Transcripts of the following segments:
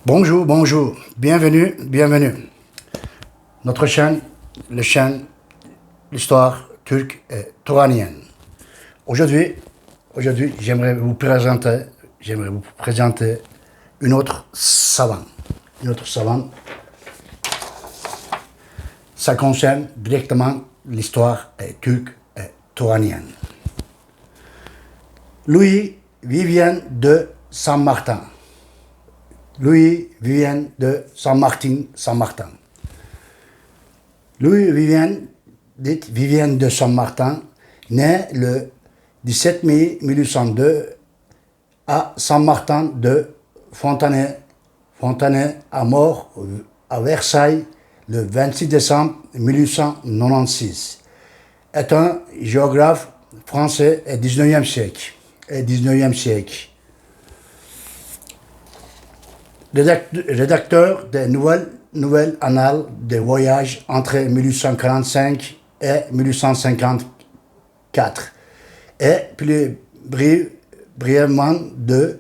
Bonjour, bonjour, bienvenue, bienvenue. Notre chaîne, la chaîne l'histoire turque et touranienne. Aujourd'hui, j'aimerais vous présenter une autre savane. Une autre savane. Ça concerne directement l'histoire turque et touranienne. Louis Vivien de Saint-Martin. Louis Vivien de Saint-Martin. Louis Vivien, dit Vivien de Saint-Martin, né le 17 mai 1802 à Saint-Martin de Fontenay, à mort à Versailles le 26 décembre 1896, est un géographe français du 19e siècle. Rédacteur des nouvelles annales des voyages entre 1845 et 1854, et plus brièvement de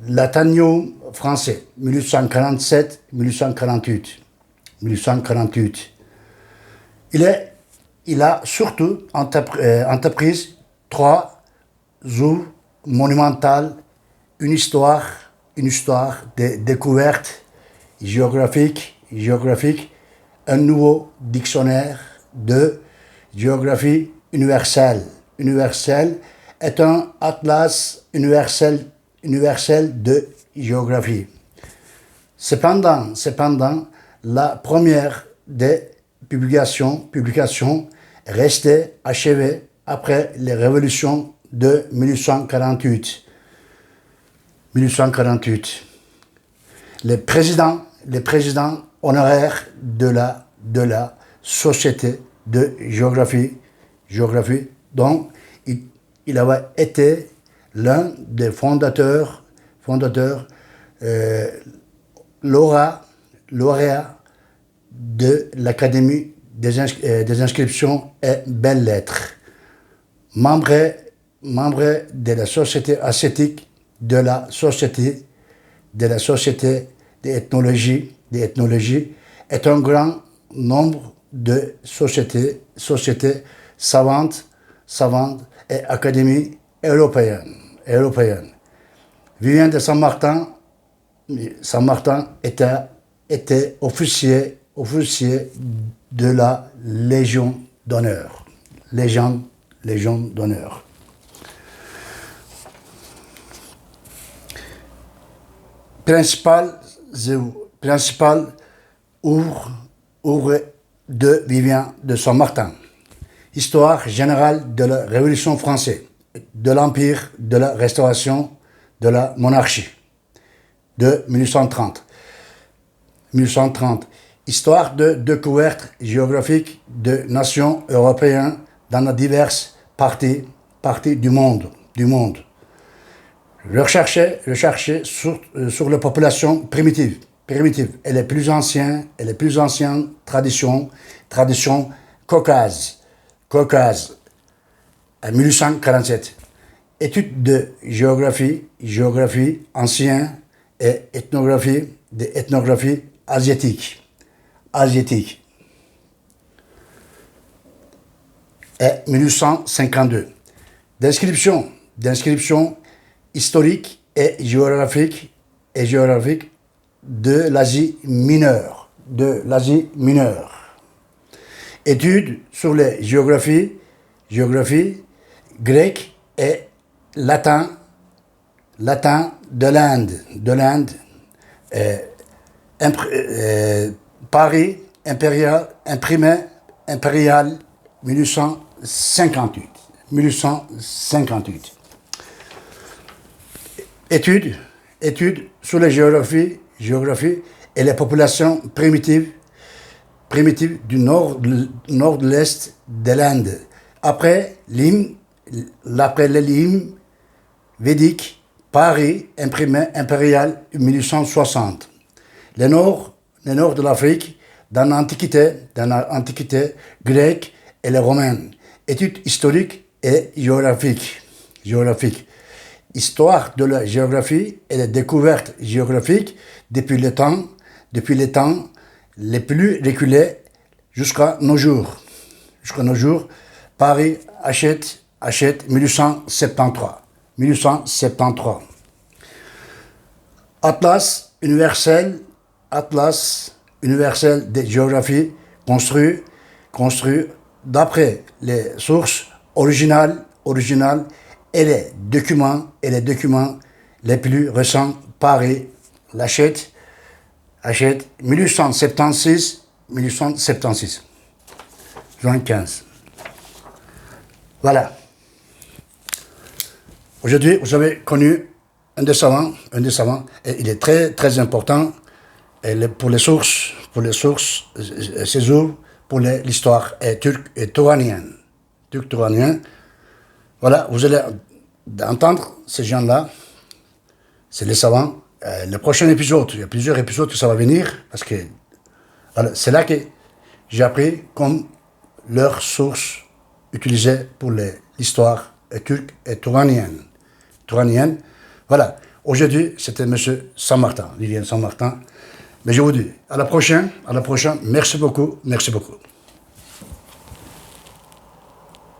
l'Athenaeum français 1847-1848. Il a surtout entrepris 3 œuvres monumentales, une histoire de découverte géographique, un nouveau dictionnaire de géographie universelle. Universel est un atlas universel de géographie. Cependant, la première des publications restait achevée après les révolutions de 1848. Les présidents honoraires de la Société de géographie, dont il avait été l'un des fondateurs, lauréat de l'Académie des inscriptions et belles-lettres, membre de la Société asiatique, de la Société d'ethnologie, est un grand nombre de sociétés savantes et académies européennes. Vivien de Saint-Martin était officier de la Légion d'honneur. Légion d'honneur. Principale œuvre de Vivien de Saint-Martin. Histoire générale de la Révolution française, de l'Empire, de la Restauration, de la monarchie, de 1830. Histoire de découverte géographique de nations européennes dans les diverses parties du monde. Rechercher sur les populations primitives et les plus anciennes traditions caucases en 1847. Études de géographie ancienne et ethnographie asiatique. Et 1852. Description historique et géographique de l'Asie mineure. Études sur les géographies grecque et latin de l'Inde. Paris impérial 1858. Études sur la géographie et les populations primitives du nord de l'est de l'Inde. Après l'hymne védique, Paris impérial 1860. Le nord de l'Afrique dans l'Antiquité grecque et les romaine. Études historiques et géographiques. histoire de la géographie et les découvertes géographiques depuis les temps les plus reculés jusqu'à nos jours. Jusqu'à nos jours, Paris Hachette 1873. 1873. Atlas universel de géographie construit d'après les sources originales et les documents les plus récents. Paris Hachette 1876 juin 15. Voilà. Aujourd'hui, vous avez connu un des savants, et il est très, très important pour les sources, ses œuvres, pour l'histoire turque et touranienne. Voilà, vous allez entendre ces gens-là, c'est les savants. Le prochain épisode, il y a plusieurs épisodes que ça va venir, parce que voilà, c'est là que j'ai appris comme leur source utilisée pour l'histoire turque et touranienne. Voilà. Aujourd'hui, c'était M. Saint-Martin, Vivien Saint-Martin. Mais je vous dis, à la prochaine. Merci beaucoup.